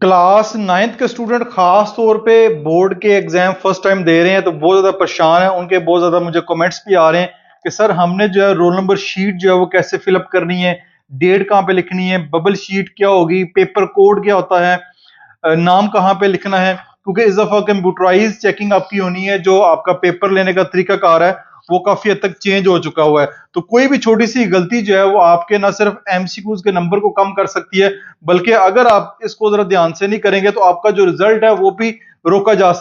Class ninth के student खास तौर पे बोर्ड के एग्जाम फर्स्ट टाइम दे रहे हैं तो बहुत ज्यादा परेशान है। उनके बहुत ज्यादा मुझे कमेंट्स भी आ रहे हैं कि सर हमने जो है रोल नंबर शीट जो है वो कैसे फिलअप करनी है, डेट कहाँ पे लिखनी है, बबल शीट क्या होगी, पेपर कोड क्या होता है, नाम कहाँ पे लिखना है। क्योंकि इस दफा कंप्यूटराइज चेकिंग आपकी होनी है, जो आपका पेपर लेने का तरीकाकार है वो काफी हद तक चेंज हो चुका हुआ है। तो कोई भी छोटी सी गलती जो है वो आपके ना सिर्फ एमसीक्यूज के नंबर को कम कर सकती है, बल्कि अगर आप इसको जरा ध्यान से नहीं करेंगे तो आपका जो रिजल्ट है वो भी रोका जा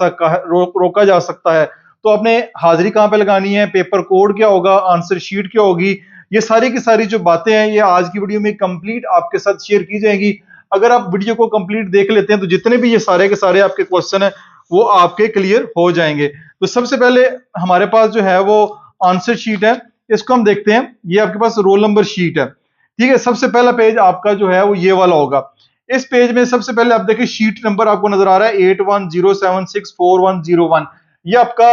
सकता है। तो आपने हाजिरी कहाँ पे लगानी है, पेपर कोड क्या होगा, आंसर शीट क्या होगी, ये सारी की सारी जो बातें हैं ये आज की वीडियो में कंप्लीट आपके साथ शेयर की जाएंगी। अगर आप वीडियो को कंप्लीट देख लेते हैं तो जितने भी ये सारे के सारे आपके क्वेश्चन है वो आपके क्लियर हो जाएंगे। तो सबसे पहले हमारे पास जो है वो आंसर शीट है, इसको हम देखते हैं। ये आपके पास रोल नंबर शीट है, ठीक है। सबसे पहला पेज आपका जो है वो ये वाला होगा। इस पेज में सबसे पहले आप देखिए शीट नंबर आपको नजर आ रहा है 8107641101। ये आपका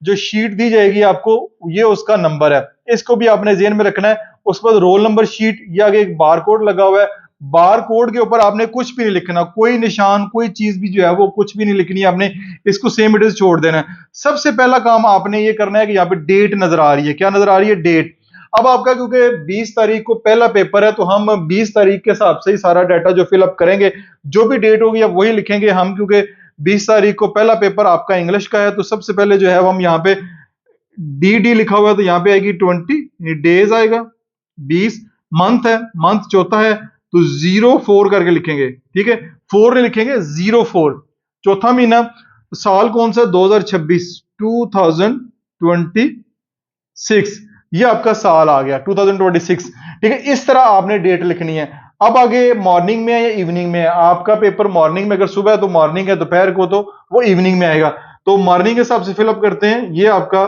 जो शीट दी जाएगी आपको ये उसका नंबर है, इसको भी आपने ज़हन में रखना है। उसके बाद रोल नंबर शीट, ये आगे एक बार कोड लगा हुआ है। बार कोड के ऊपर आपने कुछ भी नहीं लिखना, कोई निशान कोई चीज भी जो है वो कुछ भी नहीं लिखनी है, आपने इसको सेम इट इज छोड़ देना है। सबसे पहला काम आपने ये करना है कि यहाँ पे डेट नजर आ रही है, क्या नजर आ रही है, डेट। अब आपका क्योंकि 20 तारीख को पहला पेपर है तो हम 20 तारीख के हिसाब से ही सारा डाटा जो फिलअप करेंगे, जो भी डेट होगी अब वही लिखेंगे हम, क्योंकि 20 तारीख को पहला पेपर आपका इंग्लिश का है। तो सबसे पहले जो है वो हम यहाँ पे डी लिखा हुआ है तो यहाँ पे आएगी 20 डेज आएगा, 20 मंथ है, मंथ चौथा है तो 04 करके लिखेंगे, ठीक है। 4 नहीं लिखेंगे, 04 चौथा महीना। साल कौन सा, 2026 2026, ये आपका साल आ गया 2026, ठीक है। इस तरह आपने डेट लिखनी है। अब आगे मॉर्निंग में है या इवनिंग में है, आपका पेपर मॉर्निंग में, अगर सुबह है तो मॉर्निंग है, दोपहर को तो वो इवनिंग में आएगा। तो मॉर्निंग के हिसाब से फिलअप करते हैं, ये आपका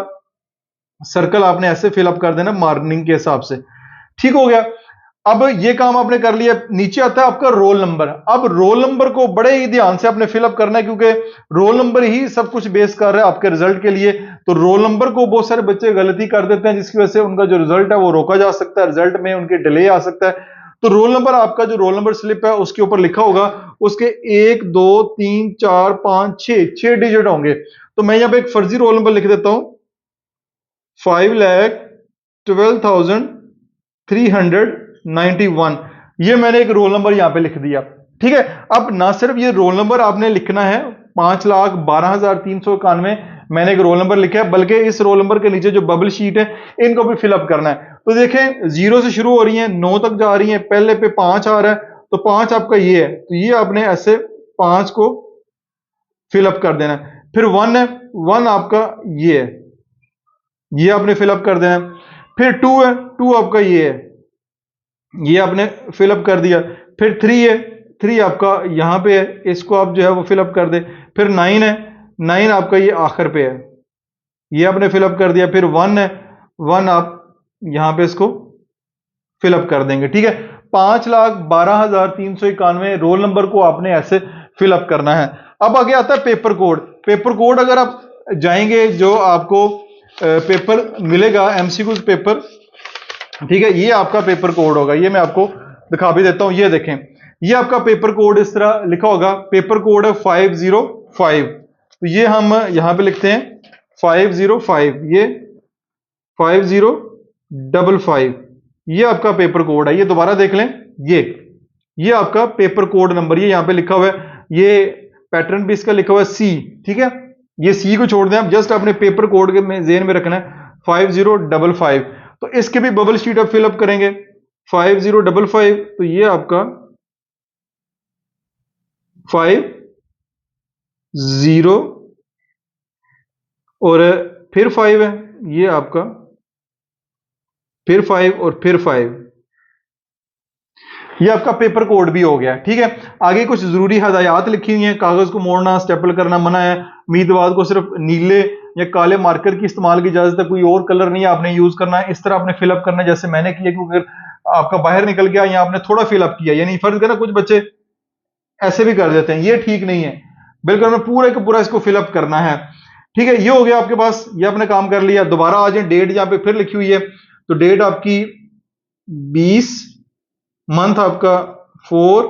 सर्कल आपने ऐसे फिलअप कर देना मॉर्निंग के हिसाब से, ठीक हो गया। अब ये काम आपने कर लिया। नीचे आता है आपका रोल नंबर। अब रोल नंबर को बड़े ही ध्यान से आपने फिलअप करना है, क्योंकि रोल नंबर ही सब कुछ बेस कर रहा है आपके रिजल्ट के लिए। तो रोल नंबर को बहुत सारे बच्चे गलती कर देते हैं, जिसकी वजह से उनका जो रिजल्ट है वो रोका जा सकता है, रिजल्ट में उनके डिले आ सकता है। तो रोल नंबर आपका जो रोल नंबर स्लिप है उसके ऊपर लिखा होगा, उसके 1 2 3 4 5 6 डिजिट होंगे। तो मैं यहां पर एक फर्जी रोल नंबर लिख देता हूं, 5,12,391। ये मैंने एक रोल नंबर यहां पे लिख दिया, ठीक है। अब ना सिर्फ ये रोल नंबर आपने लिखना है 5,12,391, मैंने एक रोल नंबर लिखा है, बल्कि इस रोल नंबर के नीचे जो बबल शीट है इनको भी फिलअप करना है। तो देखें 0 से शुरू हो रही है, 9 तक जा रही है, पहले पे 5 आ रहा है तो 5 आपका ये है, तो ये आपने ऐसे 5 को फिलअप कर देना है। फिर 1 है, 1 आपका ये है, ये आपने फिलअप कर देना है। फिर 2 है, 2 आपका ये है, ये आपने फिलअप कर दिया। फिर 3 है, 3 आपका यहां पे है, इसको आप जो है वो फिलअप कर दे। फिर 9 है, 9 आपका ये आखिर पे है, ये आपने फिलअप कर दिया। फिर 1 है, 1 आप यहां पे इसको फिलअप कर देंगे, ठीक है। 5,12,391 रोल नंबर को आपने ऐसे फिलअप करना है। अब आगे आता है पेपर कोड। पेपर कोड अगर आप जाएंगे, जो आपको पेपर मिलेगा एमसीक्यूज पेपर, ठीक है, ये आपका पेपर कोड होगा। ये मैं आपको दिखा भी देता हूं, ये देखें, ये आपका पेपर कोड इस तरह लिखा होगा। पेपर कोड है 505, तो ये हम यहां पे लिखते हैं 505, ये 5055, ये आपका पेपर कोड है। ये दोबारा देख लें, ये आपका पेपर कोड नंबर, ये यहां पे लिखा हुआ है, ये पैटर्न भी इसका लिखा हुआ है C, ठीक है। ये C को छोड़ दें, आप जस्ट अपने पेपर कोड के में ज़हन में रखना है 5055। तो इसके भी बबल शीट आप फिलअप करेंगे 5055, तो ये आपका 50 और फिर 5 है, ये आपका फिर 5 और फिर 5, ये आपका पेपर कोड भी हो गया, ठीक है। आगे कुछ जरूरी हदायत लिखी हुई हैं, कागज को मोड़ना स्टेपल करना मना है, उम्मीदवार को सिर्फ नीले या काले मार्कर की इस्तेमाल की इजाजत है, कोई और कलर नहीं आपने यूज करना है। इस तरह आपने फिलअप करना है जैसे मैंने किया, क्योंकि अगर आपका बाहर निकल गया या आपने थोड़ा फिलअप किया, यानी फर्ज करें कुछ बच्चे ऐसे भी कर देते हैं, ये ठीक नहीं है। बिल्कुल हमें पूरा का पूरा इसको फिलअप करना है, ठीक है। ये हो गया आपके पास, ये आपने काम कर लिया। दोबारा आ जाए, डेट यहाँ पे फिर लिखी हुई है, तो डेट आपकी 20, मंथ आपका 4,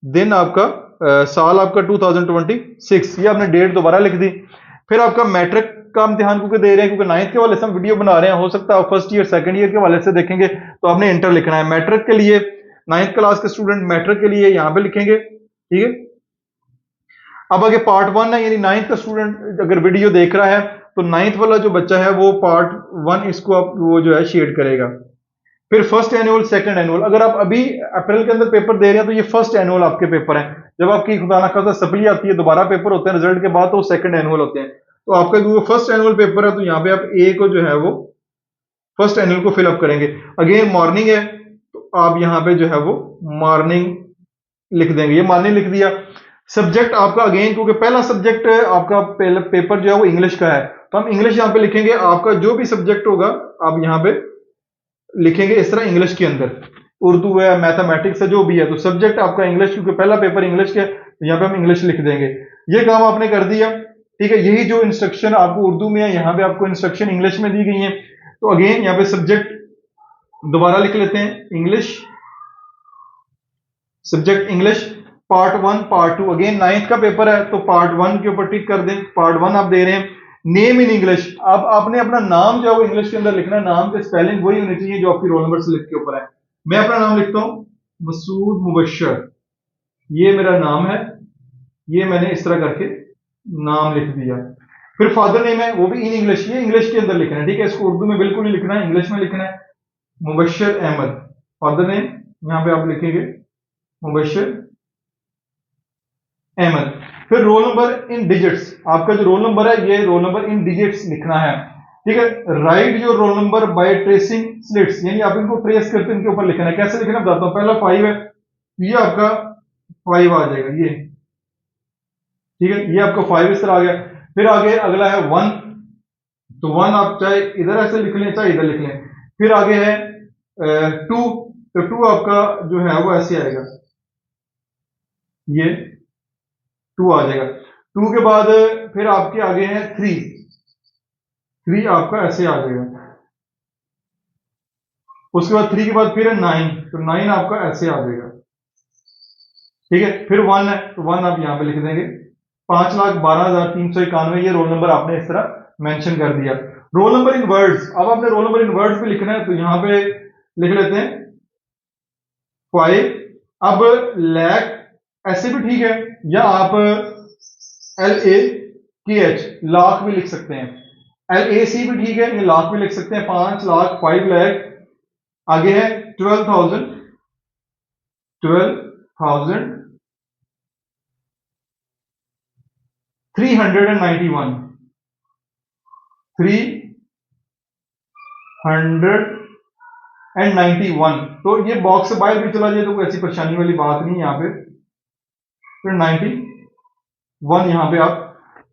दिन आपका साल आपका 2026, ये आपने डेट दोबारा लिख दी। फिर आपका मैट्रिक का इम्तिहान क्योंकि दे रहे हैं, क्योंकि 9th के वाले से हम वीडियो बना रहे हैं, हो सकता है फर्स्ट ईयर सेकंड ईयर के वाले से देखेंगे तो आपने इंटर लिखना है। मैट्रिक के लिए 9th क्लास के स्टूडेंट मैट्रिक के लिए यहां पे लिखेंगे, ठीक है। अब आगे पार्ट 1 है, यानी 9th का स्टूडेंट अगर वीडियो देख रहा है तो 9th वाला जो बच्चा है वो पार्ट 1 इसको आप वो जो है शेड करेगा। फिर फर्स्ट एनुअल, सेकंड एनुअल, अगर आप अभी अप्रैल के अंदर पेपर दे रहे हैं तो ये फर्स्ट एनुअल आपके पेपर है। जब आपकी खुदा ना खास्ता सप्ली आती है, दोबारा पेपर होते हैं रिजल्ट के बाद, तो सेकंड एनुअल होते हैं। तो आपका जो फर्स्ट एनुअल पेपर है तो यहाँ पे आप ए को जो है वो फर्स्ट एनुअल को फिलअप करेंगे। अगेन मॉर्निंग है तो आप यहाँ पे जो है वो मॉर्निंग लिख देंगे, ये मॉर्निंग लिख दिया। सब्जेक्ट आपका अगेन, क्योंकि पहला सब्जेक्ट आपका पेपर जो है वो इंग्लिश का है, तो हम इंग्लिश यहाँ पे लिखेंगे। आपका जो भी सब्जेक्ट होगा आप यहाँ पे लिखेंगे इस तरह इंग्लिश के अंदर, उर्दू है, मैथमेटिक्स है, जो भी है, तो सब्जेक्ट आपका इंग्लिश, क्योंकि पहला पेपर इंग्लिश के, तो यहाँ पे हम इंग्लिश लिख देंगे। ये काम आपने कर दिया, ठीक है। यही जो इंस्ट्रक्शन आपको उर्दू में है, यहाँ पे आपको इंस्ट्रक्शन इंग्लिश में दी गई है। तो अगेन यहाँ पे सब्जेक्ट दोबारा लिख लेते हैं, English, subject English, part 1 part 2। Again 9th का पेपर है तो पार्ट 1 के ऊपर टिक कर दें, पार्ट 1 आप दे रहे हैं। नेम इन इंग्लिश, अब आपने अपना नाम जो है वो इंग्लिश के अंदर लिखना है, नाम के स्पेलिंग वही होनी चाहिए जो आपकी रोल नंबर स्लिप के ऊपर है। मैं अपना नाम लिखता हूं मसूद मुबशर, ये मेरा नाम है, ये मैंने इस तरह करके नाम लिख दिया। फिर फादर नेम है वो भी इन इंग्लिश, ये इंग्लिश के अंदर लिखना है, ठीक है। इसको उर्दू में बिल्कुल नहीं लिखना है, इंग्लिश में लिखना है, मुबशर अहमद। फादर नेम यहां पे आप लिखेंगे मुबशर अहमद। फिर रोल नंबर इन डिजिट्स, आपका जो रोल नंबर है ये रोल नंबर इन डिजिट्स लिखना है, ठीक है। Right your roll number by tracing slits, यानी आप इनको ट्रेस करके इनके ऊपर लिखना है। कैसे लिखना बताता हूं। पहला 5 है, ये आपका 5 आ जाएगा, ये ठीक है, ये आपका 5 इस तरह आ गया। फिर आगे अगला है 1, तो 1 आप चाहे इधर ऐसे लिख लें चाहे इधर लिख लें। फिर आगे है 2, तो 2 आपका जो है वो ऐसे आएगा, ये 2 आ जाएगा। 2 के बाद फिर आपके आगे है 3, 3 आपका ऐसे आ जाएगा। उसके बाद 3 के बाद फिर है 9, तो 9 आपका ऐसे आ जाएगा, ठीक है। फिर 1 है तो 1 आप यहां पे लिख देंगे। 5,12,391, ये रोल नंबर आपने इस तरह मेंशन कर दिया। रोल नंबर इन वर्ड्स, अब आपने रोल नंबर इन वर्ड्स भी लिखना है, तो यहां पे लिख लेते हैं 5। अब लैक ऐसे भी ठीक है, या आप LAKH लाख भी लिख सकते हैं, LAC भी ठीक है, ये लाख भी लिख सकते हैं। 5 लाख, 5 लाख। आगे है 12,000, 391, 391, तो ये बॉक्स से बाहर भी चला जाए तो कोई ऐसी परेशानी वाली बात नहीं यहाँ पे। फिर 91 यहाँ पे आप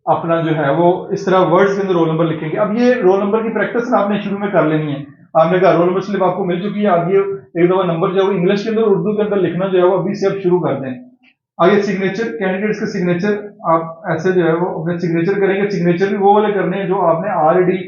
अपना जो है वो इस तरह वर्ड्स के अंदर रोल नंबर लिखेंगे। अब ये रोल नंबर की प्रैक्टिस आपने शुरू में कर लेनी है। आपने कहा रोल नंबर स्लिप आपको मिल चुकी है, आगे एक दफा नंबर जो है वो इंग्लिश के अंदर उर्दू के अंदर लिखना जो है वो अभी से आप शुरू कर दें। आगे सिग्नेचर, कैंडिडेट्स के सिग्नेचर आप ऐसे जो है वो अपने सिग्नेचर करेंगे। सिग्नेचर भी वो वाले करने हैं जो आपने ऑलरेडी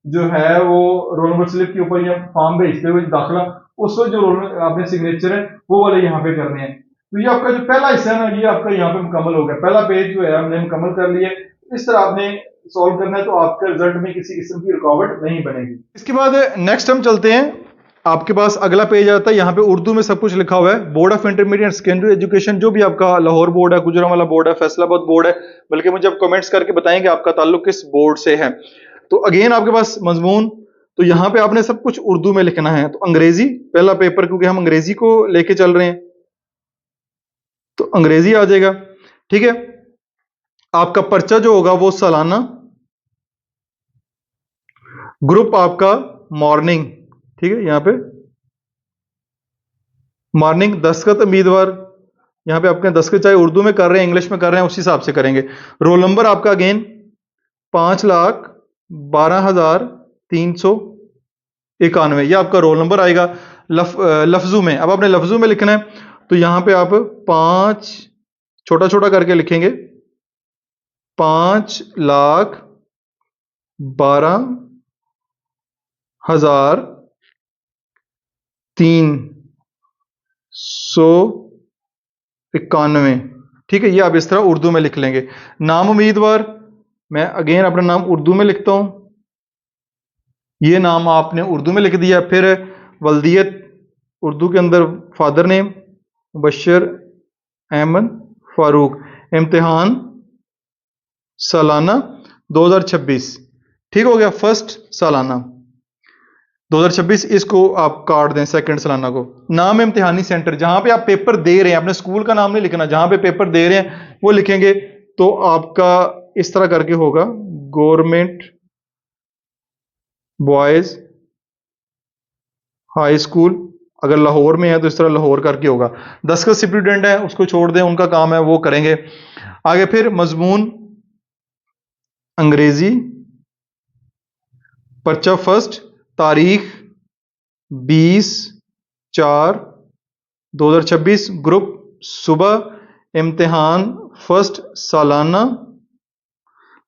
जो है वो रोल नंबर स्लिप के ऊपर या फॉर्म भेजते हुए दाखिला, उस वक्त जो रोल आपने सिग्नेचर है वो वाले यहाँ पे करने हैं। तो ये आपका जो पहला हिस्सा है ना, ये आपका यहाँ पे मुकम्मल हो गया। पहला पेज जो है हमने मुकम्मल कर लिया। इस तरह आपने सॉल्व करना है तो आपके रिजल्ट में किसी किस्म की रुकावट नहीं बनेगी। इसके बाद नेक्स्ट हम चलते हैं, आपके पास अगला पेज आता है, यहाँ पे उर्दू में सब कुछ लिखा हुआ है। Board of intermediate secondary education, जो भी आपका लाहौर बोर्ड है, गुजरांवाला बोर्ड है, फैसलाबाद बोर्ड है, बल्कि मुझे आप कमेंट्स करके बताएंगे आपका ताल्लुक किस बोर्ड से है। तो अगेन आपके पास मजमून, तो यहाँ पे आपने सब कुछ उर्दू में लिखना है। तो अंग्रेजी पहला पेपर, क्योंकि हम अंग्रेजी को लेके चल रहे हैं तो अंग्रेजी आ जाएगा, ठीक है। आपका पर्चा जो होगा वो सालाना, ग्रुप आपका मॉर्निंग, ठीक है। यहां पे मॉर्निंग, दस्तखत उम्मीदवार, यहां पे आपके दस्तखत चाहे उर्दू में कर रहे हैं इंग्लिश में कर रहे हैं उसी हिसाब से करेंगे। रोल नंबर आपका अगेन 5,12,391, यह आपका रोल नंबर आएगा। लफ्जों में, अब आपने लफ्जों में लिखना है, तो यहां पे आप 5 छोटा छोटा करके लिखेंगे, 5,12,391। ठीक है, ये आप इस तरह उर्दू में लिख लेंगे। नाम उम्मीदवार, मैं अगेन अपना नाम उर्दू में लिखता हूं, ये नाम आपने उर्दू में लिख दिया। फिर वल्दियत उर्दू के अंदर फादर नेम मुबशर अहमद फारूक, इम्तिहान सालाना 2026, ठीक हो गया, फर्स्ट सालाना 2026, इसको आप काट दें सेकंड सालाना को। नाम इम्तिहानी सेंटर, जहां पे आप पेपर दे रहे हैं, अपने स्कूल का नाम नहीं लिखना, जहां पे पेपर दे रहे हैं वो लिखेंगे। तो आपका इस तरह करके होगा, गवर्नमेंट बॉयज हाई स्कूल, अगर लाहौर में है तो इस तरह लाहौर करके होगा। दस्तखत सुप्रिटेंडेंट है, उसको छोड़ दें, उनका काम है, वो करेंगे आगे। फिर मजमून अंग्रेजी, पर्चा फर्स्ट, तारीख 20/4/2026, ग्रुप सुबह, इम्तिहान फर्स्ट सालाना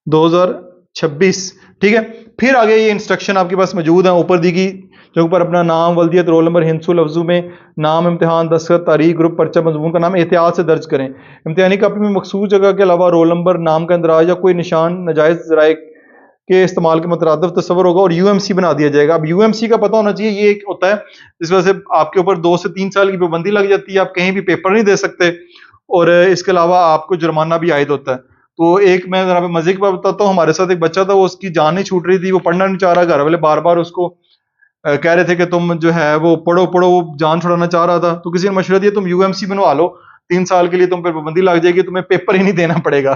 2026, ठीक है। फिर आगे ये इंस्ट्रक्शन आपके पास मौजूद है ऊपर दी गई, जो ऊपर अपना नाम, वल्दियत, रोल नंबर, हिंसू लफ्जों में नाम, इम्तिहान, दस्तखत, तारीख, ग्रुप, पर्चा, मजमून का नाम एहतियात से दर्ज करें। इम्तिहानी कापी में मखसूस जगह के अलावा रोल नंबर, नाम का इंदराज या कोई निशान नाजायज़ ज़राए के इस्तेमाल के मुतरादिफ तस्वर होगा और यूएमसी बना दिया जाएगा। अब यूएमसी का पता होना चाहिए, ये एक होता है जिस वजह से आपके ऊपर 2 से 3 साल की पाबंदी लग जाती है, आप कहीं भी पेपर नहीं दे सकते, और इसके अलावा आपको जुर्माना भी आयद होता है। तो एक मैं जरा मजे की बात बताता हूँ, हमारे साथ एक बच्चा था, वो उसकी जान नहीं छूट रही थी, वो पढ़ना नहीं चाह रहा, घर वाले बार बार उसको कह रहे थे कि तुम जो है वो पढ़ो पढ़ो, वो जान छुड़ाना चाह रहा था। तो किसी ने मशवरा दिया तुम यूएमसी बनवा लो, 3 साल के लिए तुम पे पाबंदी लग जाएगी, तुम्हें पेपर ही नहीं देना पड़ेगा।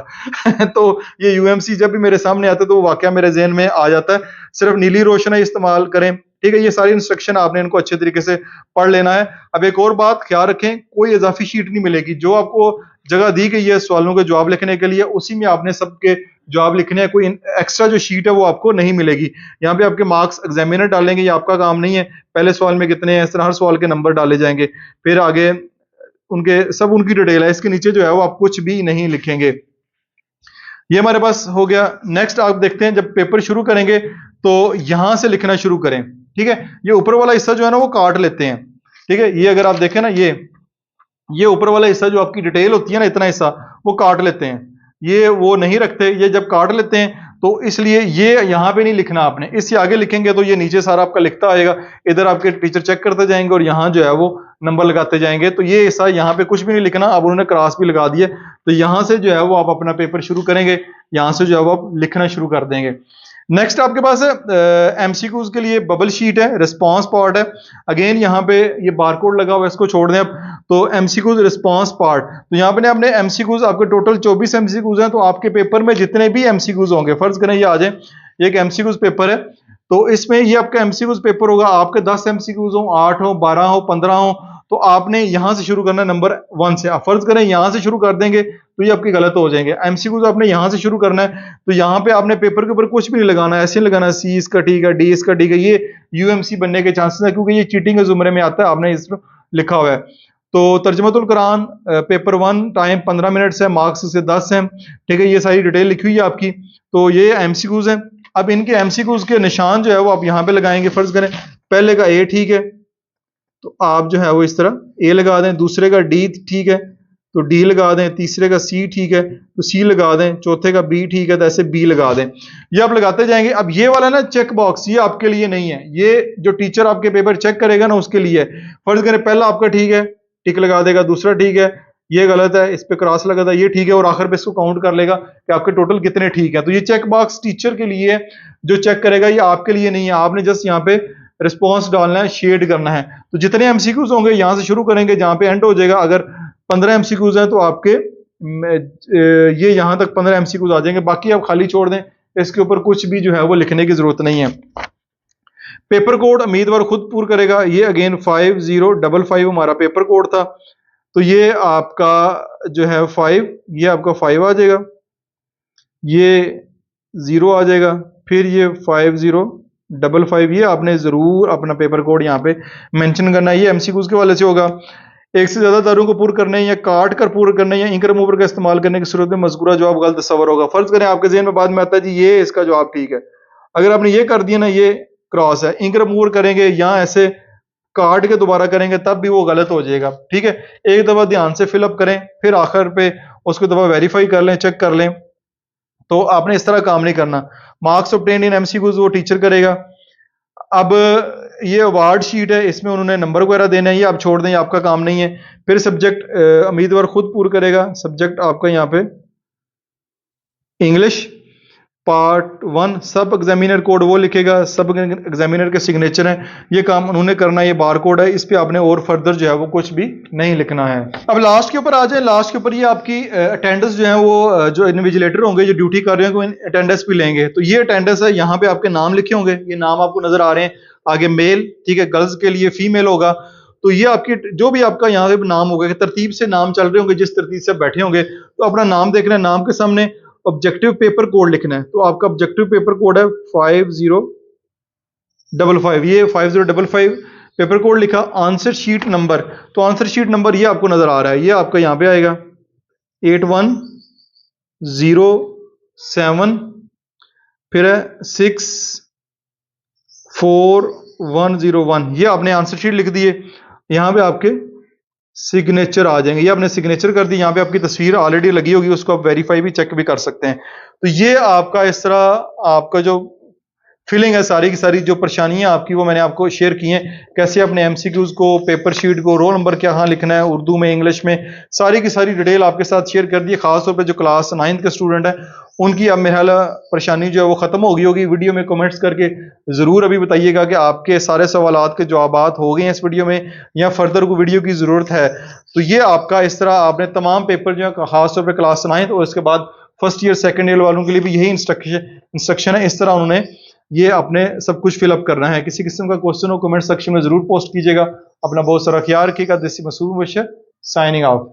तो ये यूएमसी जब भी मेरे सामने आता है तो वो वाकया मेरे जहन में आ जाता है। सिर्फ नीली रोशनी इस्तेमाल करें, ठीक है। ये सारी इंस्ट्रक्शन आपने इनको अच्छे तरीके से पढ़ लेना है। अब एक और बात ख्याल रखें, कोई इजाफी शीट नहीं मिलेगी, जो आपको जगह दी गई है सवालों के जवाब लिखने के लिए, उसी में आपने सबके जवाब लिखने हैं, कोई एक्स्ट्रा जो शीट है वो आपको नहीं मिलेगी। यहाँ पे आपके मार्क्स एग्जामिनर डालेंगे, ये आपका काम नहीं है, पहले सवाल में कितने हैं, इस तरह हर सवाल के नंबर डाले जाएंगे। फिर आगे उनके सब उनकी डिटेल है, इसके नीचे जो है वो आप कुछ भी नहीं लिखेंगे। ये हमारे पास हो गया। नेक्स्ट आप देखते हैं, जब पेपर शुरू करेंगे तो यहां से लिखना शुरू करें, ठीक है। ये ऊपर वाला हिस्सा जो है ना वो काट लेते हैं, ठीक है। ये अगर आप देखें ना, ये ऊपर वाला हिस्सा जो आपकी डिटेल होती है ना, इतना हिस्सा वो काट लेते हैं, ये वो नहीं रखते। ये जब काट लेते हैं तो इसलिए ये यहां पे नहीं लिखना आपने, इससे आगे लिखेंगे तो ये नीचे सारा आपका लिखता आएगा, इधर आपके टीचर चेक करते जाएंगे और यहां जो है वो नंबर लगाते जाएंगे। तो ये हिस्सा यहां पे कुछ भी नहीं लिखना, अब उन्होंने क्रॉस भी लगा दिए, तो यहां से जो है वो आप अपना पेपर शुरू करेंगे, यहां से जो है वो आप लिखना शुरू कर देंगे। नेक्स्ट आपके पास एमसीक्यूज के लिए बबल शीट है, रिस्पांस पार्ट है। अगेन यहाँ पे ये बारकोड लगा हुआ है, इसको छोड़ दें अब। तो एमसीक्यूज रिस्पांस पार्ट, तो यहाँ पे आपने एमसीक्यूज, आपके टोटल 24 एमसीक्यूज हैं। तो आपके पेपर में जितने भी एमसीक्यूज होंगे, फर्ज करें ये आ जाए, ये एक एमसीक्यूज पेपर है, तो इसमें ये आपका एमसीक्यूज पेपर होगा, आपके 10 एमसीक्यूज हो, 8 हो, 12 हो, 15 हो, तो आपने यहां से शुरू करना है नंबर 1 से। आप फर्ज करें यहां से शुरू कर देंगे तो ये आपकी गलत हो जाएंगे। एमसीक्यूज आपने यहां से शुरू करना है, तो यहां पे आपने पेपर के ऊपर कुछ भी नहीं लगाना, ऐसे नहीं लगाना सी इसका ठीक है, डी इसका ठीक है, ये यूएमसी बनने के चांसेस है, क्योंकि ये चीटिंग के जुमरे में आता है, आपने इस लिखा हुआ है। तो तर्जुमतुल कुरान पेपर 1 टाइम 15 मिनट है, मार्क्स से 10 हैं, ठीक है। ये सारी डिटेल लिखी हुई है आपकी। तो ये एमसीक्यूज हैं। अब इनके एमसीक्यूज के निशान जो है वो आप यहाँ पे लगाएंगे। फर्ज करें पहले का ए ठीक है, तो आप जो है वो इस तरह ए लगा दें, दूसरे का डी ठीक है तो डी लगा दें, तीसरे का सी ठीक है तो सी लगा दें, चौथे का बी ठीक है तो ऐसे बी लगा दें। ये आप लगाते जाएंगे। अब ये वाला ना चेक बॉक्स, ये आपके लिए नहीं है, ये जो टीचर आपके पेपर चेक करेगा ना उसके लिए है। फर्ज करें पहला आपका ठीक है, टिक लगा देगा, दूसरा ठीक है, ये गलत है, इस पे क्रॉस लगा था, ये ठीक है, और आखिर पे इसको काउंट कर लेगा कि आपके टोटल कितने ठीक है। तो ये चेक बॉक्स टीचर के लिए है, जो चेक करेगा, ये आपके लिए नहीं है। आपने जस्ट यहाँ पे रिस्पॉन्स डालना है, शेड करना है। तो जितने एमसीक्यूज होंगे यहां से शुरू करेंगे, जहां पे एंड हो जाएगा। अगर 15 एमसीक्यूज हैं तो आपके ये यहां तक 15 एमसीक्यूज आ जाएंगे, बाकी आप खाली छोड़ दें, इसके ऊपर कुछ भी जो है वो लिखने की जरूरत नहीं है। पेपर कोड उम्मीदवार खुद पूरा करेगा। ये अगेन 5055 हमारा पेपर कोड था, तो ये आपका जो है 5, ये आपका 5 आ जाएगा, ये 0 आ जाएगा, फिर ये 5055, ये आपने जरूर अपना पेपर कोड यहाँ पे मेंशन करना है। ये एमसीक्यूज के वाले से होगा। एक से ज्यादा दारों को पूरा करने या काट कर पूरा करने या इंक रिमूवर का इस्तेमाल करने की सूरत में मज़कूरा जवाब गलत तस्वर होगा। फर्ज करें आपके ज़हन में बाद में आता है जी ये इसका जवाब ठीक है, अगर आपने ये कर दिया ना, ये क्रॉस है, इंक रिमूवर करेंगे या ऐसे काट के दोबारा करेंगे तब भी वो गलत हो जाएगा, ठीक है। एक दफा ध्यान से फिलअप करें, फिर आखिर पे उसको दफा वेरीफाई कर लें, चेक कर लें। तो आपने इस तरह काम नहीं करना। मार्क्स ऑब्टेन इन एमसीक्यूज वो टीचर करेगा। अब ये अवार्ड शीट है, इसमें उन्होंने नंबर वगैरह देना है, ये आप छोड़ दें, ये आपका काम नहीं है। फिर सब्जेक्ट उम्मीदवार खुद पूरा करेगा। सब्जेक्ट आपका यहाँ पे इंग्लिश पार्ट 1, सब एग्जामिनर कोड वो लिखेगा, सब एग्जामिनर के सिग्नेचर हैं, ये काम उन्होंने करना है। ये बार कोड है, इस पे आपने और फर्दर जो है वो कुछ भी नहीं लिखना है। अब लास्ट के ऊपर आ जाए। लास्ट के ऊपर ये आपकी अटेंडेंस जो है वो जो इन्विजिलेटर होंगे जो ड्यूटी कर रहे हैं वो अटेंडेंस भी लेंगे। तो ये अटेंडेंस है, यहाँ पे आपके नाम लिखे होंगे, ये नाम आपको नजर आ रहे हैं। आगे मेल, ठीक है, गर्ल्स के लिए फीमेल होगा। तो ये आपकी जो भी आपका यहाँ पे नाम होगा, तरतीब से नाम चल रहे होंगे, जिस तरतीब से बैठे होंगे, तो अपना नाम देखना है। नाम के सामने ऑब्जेक्टिव पेपर कोड लिखना है। तो आपका ऑब्जेक्टिव पेपर कोड है 5055। ये 5055 पेपर कोड लिखा। आंसर शीट नंबर, तो आंसर शीट नंबर ये आपको नजर आ रहा है, ये आपका यहां पे आएगा 8107, फिर है 64101। ये आपने आंसर शीट लिख दिए। यहां पे आपके सिग्नेचर आ जाएंगे, ये आपने सिग्नेचर कर दी। यहाँ पे आपकी तस्वीर ऑलरेडी लगी होगी, उसको आप वेरीफाई भी चेक भी कर सकते हैं। तो ये आपका इस तरह आपका जो फिलिंग है, सारी की सारी जो परेशानियां आपकी वो मैंने आपको शेयर की हैं। कैसे अपने एमसीक्यूज को, पेपर शीट को, रोल नंबर क्या हाँ लिखना है, उर्दू में, इंग्लिश में, सारी की सारी डिटेल आपके साथ शेयर कर दी। खासतौर पर जो क्लास 9th के स्टूडेंट हैं उनकी अब मेरा ख्याल परेशानी जो है वो खत्म हो गई होगी। वीडियो में कमेंट्स करके जरूर अभी बताइएगा कि आपके सारे सवालात के जवाबात हो गए हैं इस वीडियो में, या फर्दर को वीडियो की जरूरत है। तो ये आपका इस तरह आपने तमाम पेपर जो है खासतौर पर क्लास 9th और इसके बाद फर्स्ट ईयर सेकंड ईयर वालों के लिए भी यही इंस्ट्रक्शन है। इस तरह उन्होंने ये अपने सब कुछ फिलअप करना है। किसी किस्म का क्वेश्चन हो कमेंट सेक्शन में जरूर पोस्ट कीजिएगा। अपना बहुत सारा ख्याल रखिएगा। This is Masood Bashar signing out.